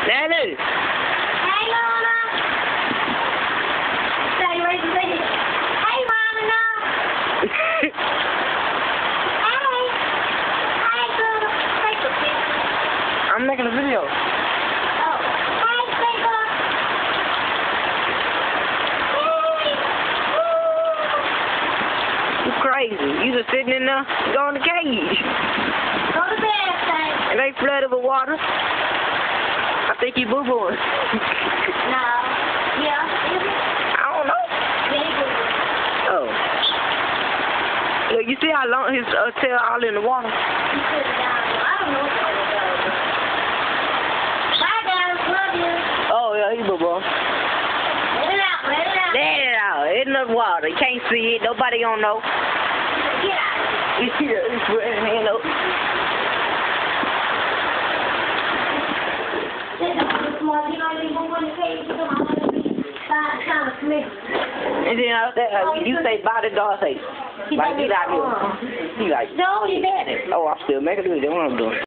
Daddy. Hey, Mama. Say, where's the baby? Hey, Mama, no. Hey. Hey, girl. Take a picture. I'm making a video. Oh. Hey, take a. You crazy. You just sitting in there. Go in the cage. Go to bed, say. And they flooded with water. I think you boo-booing. No. Yeah. Is it? I don't know. Yeah, he boo-booing. Oh. Look, you see how long his tail all in the water? He put it down. I don't know where to go. Bye, guys. Love you. Oh, yeah, he boo-booing. Let it out. Let it out. Let it out. In the water. You can't see it. Nobody gonna know. Get out. You see it. It's putting his hand up. And then out there, you say bye to dog, say, like, get out here. He like, No, he did it. oh, I'm still making it. That's what I'm doing.